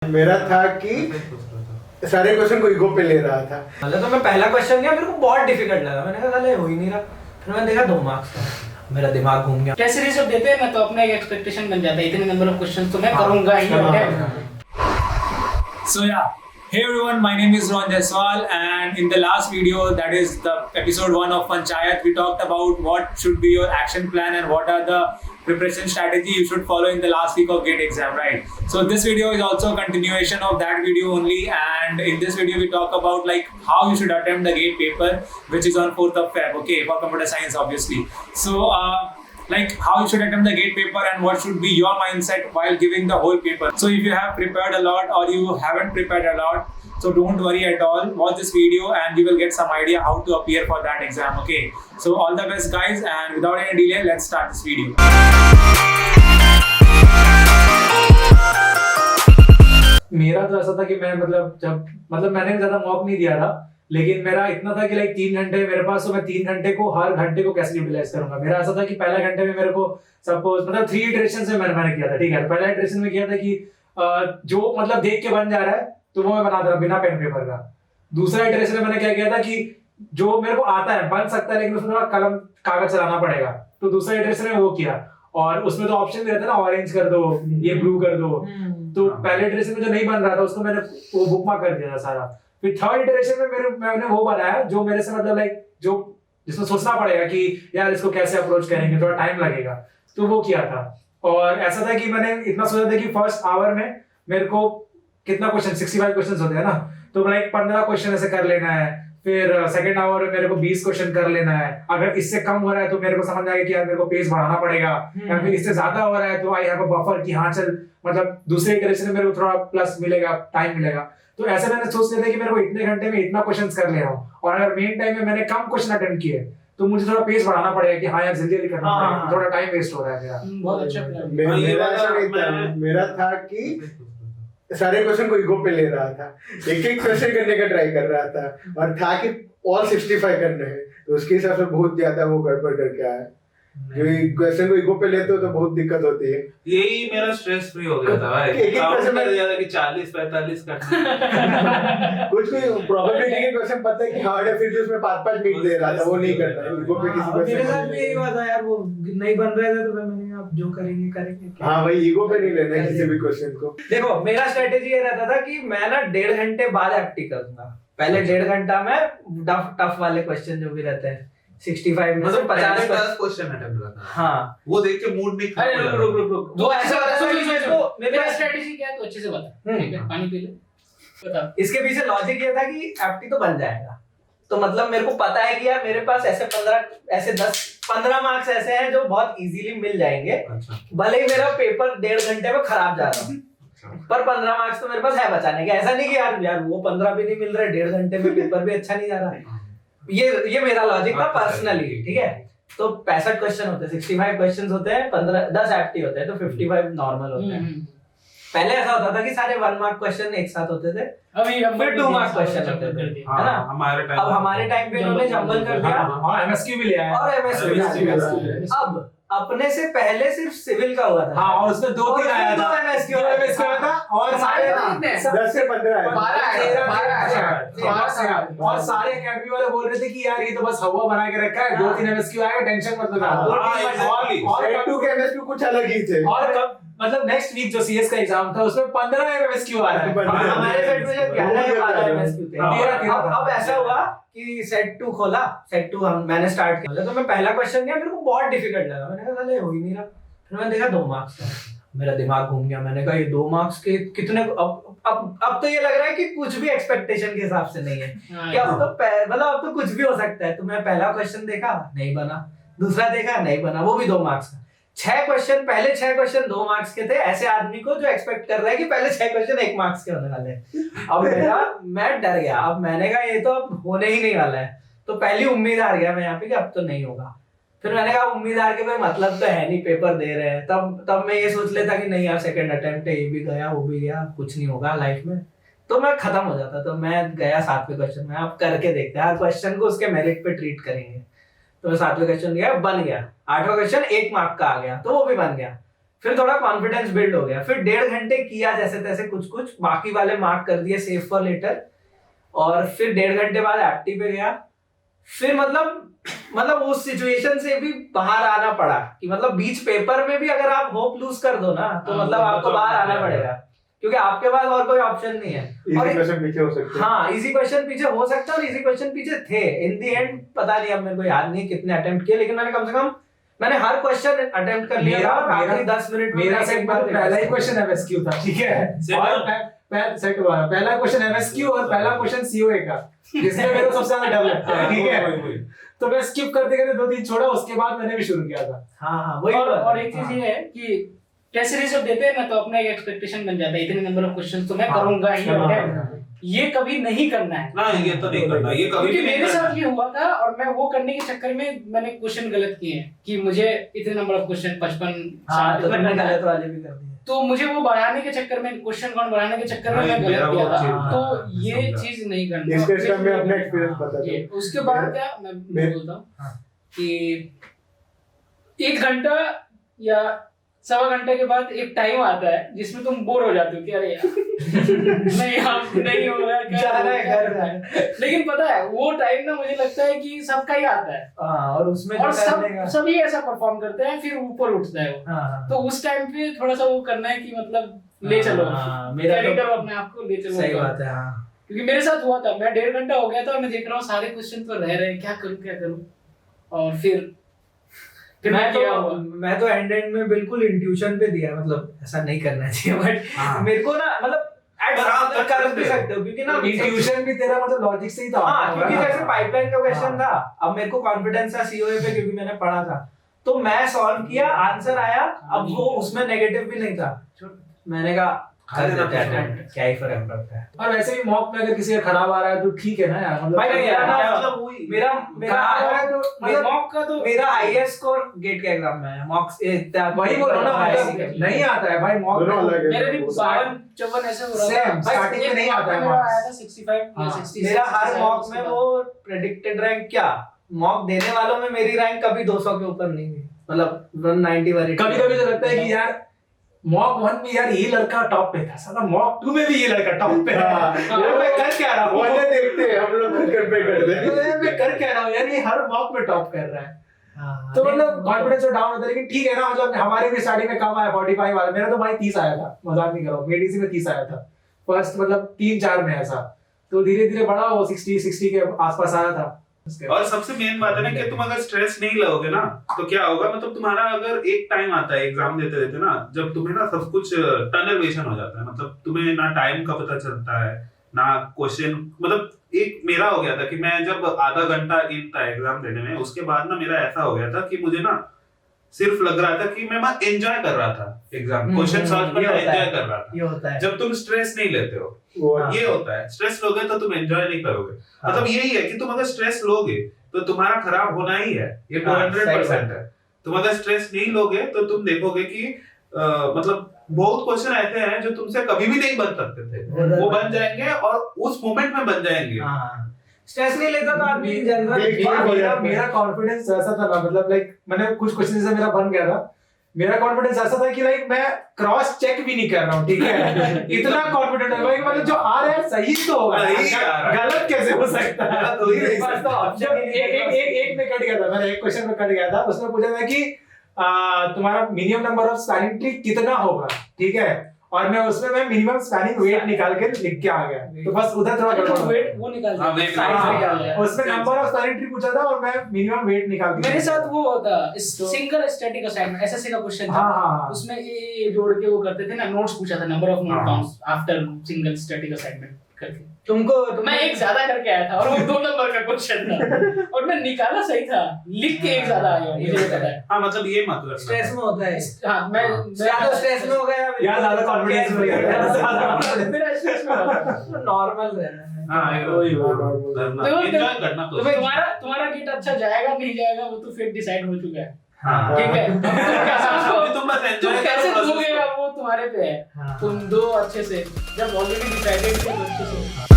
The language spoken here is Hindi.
मेरा था कि सारे क्वेश्चन को ईगो पे ले रहा था। तो मैं पहला क्वेश्चन गया, मेरे को बहुत डिफिकल्ट लगा। मैंने कहा साले हो ही नहीं रहा। फिर मैंने देखा 2 मार्क्स का, मेरा दिमाग घूम गया। टेस्ट सीरीज जब देते हैं ना तो अपना एक एक्सपेक्टेशन बन जाता है, इतने नंबर ऑफ क्वेश्चन तो मैं करूंगा ही। So yeah, hey everyone, my name is Ron Jaiswal, and in the last video, that is the episode 1 of Panchayat, we talked about what should be your action plan and what are the preparation strategy you should follow in the last week of GATE exam, right? So this video is also a continuation of that video only, and in this video we talk about like how you should attempt the GATE paper, which is on 4th of Feb, okay, for computer science obviously. So like how you should attempt the GATE paper and what should be your mindset while giving the whole paper. So if you have prepared a lot or you haven't prepared a lot, so don't worry at all. Watch this video and you will get some idea how to appear for that exam, okay? So all the best guys, and without any delay, let's start this video. मेरा तो ऐसा था कि मैं मैंने ज्यादा मॉक नहीं दिया था, लेकिन मेरा इतना था कि लाइक 3 घंटे मेरे पास, तो मैं 3 घंटे को हर घंटे को कैसे यूटिलाइज करूंगा। मेरा ऐसा था कि पहला घंटे में मेरे को सपोज 3 इटरेशन में मैंने किया था, ठीक है। पहला इटरेशन में किया था कि जो देख के बन जा रहा है तो वो मैं बना दे रहा बिना पेन पेपर का। दूसरा इटरेशन में मैंने क्या किया था कि जो मेरे को आता है बन सकता है, लेकिन उसमें कलम कागज चलाना पड़ेगा, तो दूसरा इटरेशन में वो किया। और उसमें तो ऑप्शन भी रहता है ना, ऑरेंज कर दो, ये ब्लू कर दो। तो पहले इटरेशन में जो नहीं बन रहा था उसको मैंने वो बुक मार्क कर दिया था सारा। फिर थर्ड इटरेशन में मैंने वो बनाया जो मेरे से जो जिसमें सोचना पड़ेगा कि यार इसको कैसे अप्रोच करेंगे, थोड़ा टाइम लगेगा, तो वो किया था। और ऐसा था कि मैंने इतना सोचा था कि फर्स्ट आवर में मेरे को कितना क्वेश्चन 65 क्वेश्चन होते हैं ना, तो लाइक 15 क्वेश्चन ऐसे कर लेना है। फिर सेकंड आवर में मेरे को 20 क्वेश्चन कर लेना है। अगर इससे कम हो रहा है तो मेरे को समझ आएगा कि यार मेरे को पेस बढ़ाना पड़ेगा, या फिर इससे ज्यादा हो रहा है तो आई हैव अ बफर कि हाँ चल दूसरे इटरेशन में मेरे को थोड़ा प्लस मिलेगा, टाइम मिलेगा। तो ऐसे मैंने सोच लिया था कि मेरे को इतने घंटे में इतना क्वेश्चंस कर ले रहा हूँ, और अगर मेन टाइम में मैंने कम क्वेश्चन अटेम्प्ट किए तो मुझे थोड़ा पेस बढ़ाना पड़ेगा कि हाँ यार जल्दी जल्दी करना पड़ेगा, थोड़ा टाइम वेस्ट हो रहा है मेरा। बहुत अच्छा प्लान। मेरा था कि सारे क्वेश्चन को ईगो पे ले रहा था, एक एक क्वेश्चन करने का ट्राई कर रहा था, और था कि ऑल 65 करने हैं, तो उसके हिसाब से बहुत ज्यादा वो गड़बड़ करके आया। क्वेश्चन को ईगो पे लेते हो तो बहुत दिक्कत होती है। यही मेरा स्ट्रेस फ्री हो गया था भाई। एक क्वेश्चन में ज्यादा कि 40-45 करना। कुछ प्रोबेबिलिटी के क्वेश्चन पता है कि हार्ड है, फिर भी उसमें 5-5 मिनट दे रहा था, वो नहीं करना है ईगो पे किसी मेरे साथ क्वेश्चन। भी यही बात है यार, वो नहीं बन रहे थे तो मैंने आप जो करेंगे करेंगे। हाँ भाई, ईगो पे नहीं लेना है किसी भी क्वेश्चन को। देखो मेरा स्ट्रेटेजी ये रहता था कि मैं ना 1.5 घंटे बाद एप्टी करूंगा। पहले 1.5 घंटा में टफ वाले क्वेश्चन जो भी रहते हैं 65 में से 50 क्वेश्चन अटेम्प्ट करना। हाँ, वो देख के मूड नहीं अरे रुक वो ऐसा होता है कि मेरे को मेरा स्ट्रेटजी क्या है तो अच्छे से बता। ठीक है, पानी पी ले, बता। इसके पीछे लॉजिक ये था कि एप्टी तो बन जाएगा, तो मेरे को पता है कि यार मेरे पास ऐसे 15 मार्क्स ऐसे हैं जो बहुत इजीली मिल जाएंगे। अच्छा। भले ही मेरा पेपर 1.5 घंटे में खराब जा रहा है, पर 15 मार्क्स तो मेरे पास है बचाने के। ऐसा नहीं कि यार वो 15 भी नहीं मिल रहे, 1.5 घंटे में पेपर भी अच्छा नहीं जा रहा है। ये मेरा लॉजिक था पर्सनली, ठीक है। तो 65 क्वेश्चन होते हैं, 65 क्वेश्चन होते हैं, 10 एप्टी होते हैं, तो 55 नॉर्मल होते हैं। पहले ऐसा होता था कि सारे 1 मार्क क्वेश्चन एक साथ होते थे, अभी फिर 2 मार्क क्वेश्चन होते थे, है ना। अब हमारे टाइम पे इन्होंने जंबल कर दिया और एमएसक्यू भी ले आया और एमएसक्यू भी लिया। अब अपने से पहले सिर्फ सिविल का हुआ था, हाँ, और उसमें 2-3 आया था, एमएसक्यू आया था, और सारे 10 से 15 है। 12 और सारे एकेडमी वाले बोल रहे थे कि यार ये तो बस हवा बना के रखा है, 2-3 एमएसक्यू आएगा, टेंशन मत लो। और 2 के एमएसक्यू कुछ अलग ही थे। और कब नेक्स्ट वीक जो सीएस का एग्जाम था उसमें 15 एमएसक्यू आ रहा है। हमारे सेट में जब 11 एमएसक्यू थे। अब ऐसा हुआ कि सेट 2 खोला, सेट 2 मैंने स्टार्ट किया, तो मैं पहला क्वेश्चन किया, मेरे को बहुत डिफिकल्ट लगा। मैंने कहा साले हो ही नहीं रहा। फिर मैंने देखा 2 मार्क्स का, मेरा दिमाग घूम गया। मैंने कहा ये 2 मार्क्स के कितने, अब तो ये लग रहा है कि कुछ भी एक्सपेक्टेशन के हिसाब से नहीं है कि अब तो कुछ भी हो सकता है। तो मैं पहला क्वेश्चन देखा, नहीं बना, दूसरा देखा, नहीं बना, वो भी 2 मार्क्स का। 6 क्वेश्चन, पहले 6 क्वेश्चन 2 मार्क्स के थे, ऐसे आदमी को जो एक्सपेक्ट कर रहा है कि पहले 6 क्वेश्चन 1 मार्क्स के होने वाले हैं। अब मैं डर गया। अब मैंने कहा ये तो अब होने ही नहीं वाला है, तो पहली उम्मीद हार गया मैं यहाँ पे कि अब तो नहीं होगा। फिर मैंने कहा उम्मीद हार के भाई मतलब तो है नहीं, पेपर दे रहे हैं। तब मैं ये सोच लेता कि नहीं यार सेकंड अटेम्प्ट है, ये भी गया वो भी गया, कुछ नहीं होगा लाइफ में, तो मैं खत्म हो जाता। तो मैं गया 7वें क्वेश्चन में, अब करके देखते हैं, हर क्वेश्चन को उसके मेरिट पे ट्रीट करेंगे। तो मैं 7वें क्वेश्चन दिया, बन गया। 8वां क्वेश्चन 1 मार्क का आ गया, तो वो भी बन गया। फिर थोड़ा कॉन्फिडेंस बिल्ड हो गया, फिर 1.5 घंटे किया जैसे तैसे कुछ कुछ, बाकी वाले मार्क कर दिए सेव फॉर लेटर, और फिर 1.5 घंटे बाद एप्टी पे गया। फिर मतलब उस सिचुएशन से भी बाहर आना पड़ा कि मतलब बीच पेपर में भी अगर आप होप लूज कर दो ना तो मतलब आपको बाहर आना पड़ेगा, क्योंकि आपके पास और कोई ऑप्शन नहीं है। इजी क्वेश्चन पीछे हो सकते हैं। हाँ, इजी क्वेश्चन पीछे हो सकता है और इजी क्वेश्चन पीछे थे। इन दी एंड पता नहीं, अब मेरे को याद नहीं कितने अटेम्प्ट किए, लेकिन मैंने कम से कम हर क्वेश्चन अटेम्प्ट कर लिया और आखिरी 10 मिनट में मेरा सेट में पहला ही क्वेश्चन एमएसक्यू था, ठीक है, और सेट हुआ पहला क्वेश्चन एमएसक्यू और पहला क्वेश्चन सीओए का, जिसमें मेरे को सबसे ज्यादा डर लगता है, ठीक है। तो मैं स्किप करते करते 2-3 छोड़ा, उसके बाद मैंने भी शुरू किया था। हाँ वही। और एक चीज ये है कि टेस्ट सीरीज जब देते हैं ना तो अपना एक एक्सपेक्टेशन बन जाता है, इतने नंबर ऑफ क्वेश्चन तो मैं करूंगा ही, ये कभी नहीं करना है ना, ये तो नहीं करना, ये कभी क्योंकि भी नहीं मेरे साथ करना। ये हुआ था और मैं वो करने के चक्कर में मैंने क्वेश्चन गलत किए हैं कि मुझे इतने नंबर ऑफ क्वेश्चन 55 तो इतना तुमने करना है। गलत वाले भी कर दिए। तो मुझे वो बढ़ाने के चक्कर में, क्वेश्चन काउंट बढ़ाने के चक्कर में हाँ, मैं मेरा गलत किया वो था। चीज तो ये समझा। चीज नहीं करनी। इसके स्टेप में अपना एक्सपीरियंस बता ये, दो। उसके बाद क्या मैं बोलता हूँ कि 1 घंटा या 1.25 घंटे के बाद एक टाइम आता है जिसमें तुम बोर हो जाते हो कि अरे यार नहीं अब नहीं हो रहा है, जा रहा है, क्या कर रहा है। लेकिन पता है वो टाइम ना मुझे लगता है कि सबका ही आता है हाँ, और उसमें और जो करने का, सभी ऐसा परफॉर्म करते हैं, फिर ऊपर उठता है वो। हाँ, तो उस टाइम पे थोड़ा सा वो करना है कि मतलब ले चलो, हाँ, मेरा कैरी तो करो अपने आप को, ले चलो। सही बात है। हाँ, क्योंकि मेरे साथ हुआ था, मैं 1.5 घंटा हो गया था और मैं देख रहा हूँ सारे क्वेश्चन तो रह रहे हैं, क्या करूँ और फिर मैं तो एंड में बिल्कुल इंट्यूशन पे दिया, मतलब ऐसा नहीं करना चाहिए, बट हाँ। मेरे को ना मतलब कर भी सकते हो क्योंकि ना इंट्यूशन भी तेरा मतलब लॉजिक से ही था। हाँ, क्योंकि जैसे पाइपलाइन का क्वेश्चन था, अब मेरे को कॉन्फिडेंस था सीओए पे क्योंकि मैंने पढ़ा था, तो मैं सॉल्व किया, आंसर आया, अब वो उसमें नेगेटिव भी नहीं था, मैंने कहा कर देते हैं attempt, क्या ही फर्क पड़ता है। और वैसे भी मॉक में अगर किसी का खराब आ रहा है तो ठीक है ना यार, मतलब भाई क्या मेरा ना है? मतलब वही मेरा खराब आ रहा है तो मतलब मॉक का तो मेरा हाईएस्ट स्कोर गेट के एग्जाम में है, मॉक्स वही बोल रहा हूं ना, मतलब नहीं आता है भाई मॉक दोनों अलग है। मेरे भी 52-54 ऐसे हो रहा था। Same, starting में नहीं आता है मेरा marks। आया था 65 या हाँ, 66। मेरा हर मॉक में वो प्रेडिक्टेड रैंक, क्या मॉक देने वालों में मेरी रैंक कभी 200 के ऊपर नहीं गई, मतलब 190 180। कभी कभी तो लगता है कि यार मॉक 1 में यार ये लड़का टॉप पे था, साला मॉक 2 में भी ये लड़का टॉप पे था। यार मैं कर क्या रहा हूँ, वाले देखते हैं हम लोग कंपेयर करते हैं। मैं कर क्या रहा हूँ यार, ये हर मॉक में टॉप कर रहा है। हाँ, तो मतलब कॉन्फिडेंस तो डाउन होता है, लेकिन ठीक है ना, मतलब हमारे भी स्टार्टिंग में कम आया 45 वाला, मेरा तो भाई 30 आया था, मजाक नहीं कर रहा हूँ, मेडीसी में 30 आया था फर्स्ट, मतलब 3-4 में ऐसा, तो धीरे धीरे बढ़ा वो 60 के आसपास आया था। और सबसे मेन बात है ना कि तुम अगर स्ट्रेस नहीं लोगे ना तो क्या होगा, मतलब तुम्हारा अगर एक टाइम आता है एग्जाम देते देते ना, जब तुम्हें ना सब कुछ टनल विजन हो जाता है, मतलब तुम्हें ना टाइम का पता चलता है ना क्वेश्चन, मतलब एक मेरा हो गया था कि मैं जब आधा घंटा इन था एग्जाम देने में, उसके बाद ना मेरा ऐसा हो गया था कि मुझे ना सिर्फ लग रहा था कि मैं एंजॉय कर रहा था एग्जाम, क्वेश्चन सॉल्व करना एंजॉय कर रहा था। ये होता है जब तुम स्ट्रेस नहीं लेते हो वो ये होता है, स्ट्रेस लोगे तो तुम एंजॉय नहीं करोगे। मतलब यही है कि तुम अगर स्ट्रेस लोगे तो तुम्हारा खराब होना ही है, ये 200% है। तुम अगर स्ट्रेस नहीं लोगे तो तुम देखोगे कि मतलब बहुत क्वेश्चन ऐसे हैं जो तुमसे कभी भी नहीं बन सकते थे, वो बन जाएंगे और उस मोमेंट में बन जाएंगे। स्ट्रेस नहीं लेता तो आदमी जनरल मेरा कॉन्फिडेंस ऐसा था ना, मतलब लाइक मैंने कुछ क्वेश्चन से मेरा बन गया था, मेरा कॉन्फिडेंस ऐसा था कि लाइक मैं क्रॉस चेक भी नहीं कर रहा हूँ, ठीक है इतना कॉन्फिडेंट है भाई, मतलब जो आ रहा है सही तो होगा, सही आ रहा है। गलत कैसे हो सकता है। गलत हो ही नहीं सकता। जब एक में कट गया था, मैंने एक क्वेश्चन में कट गया था, उसमें पूछा था कि तुम्हारा minimum number of spanning tree कितना होगा, ठीक है, और मैं उसमें मैं मिनिमम स्पैनिंग वेट निकाल के लिख के आ गया, तो बस उधर थोड़ा गड़बड़ हो वेट गया। वो निकाल हाँ, दिया, weight size निकाल निकाल दिया। दिया। उसमें नंबर ऑफ स्पैनिंग ट्री पूछा था और मैं मिनिमम वेट निकाल के मेरे साथ वो होता सिंगल स्टैटिक असाइनमेंट एसएससी का क्वेश्चन था, हाँ उसमें ये जोड़ के वो करते थे ना, नोट्स पूछा था, number of note counts after single static assignment करके। तुमको मैं एक ज्यादा करके आया था और वो 2 नंबर का क्वेश्चन था और मैं निकाला सही था, लिख के एक ज्यादा आया, मुझे पता है। हाँ, मतलब ये मत करना। स्ट्रेस में होता है, हाँ मैं ज्यादा स्ट्रेस में हो गया या ज्यादा कॉन्फिडेंस में गया। मेरा स्ट्रेस में होता नॉर्मल रहना है। हाँ, ये वही करना, तो एंजॉय करना तो तुम्हारा गेट अच्छा जाएगा नहीं जाएगा वो तो फिर डिसाइड हो चुका है, हाँ, ठीक है। तुम बस तुम एंजॉय कैसे करो दोगे वो तुम्हारे पे है, हाँ। तुम दो अच्छे से, जब ऑलरेडी डिसाइडेड थे तो अच्छे से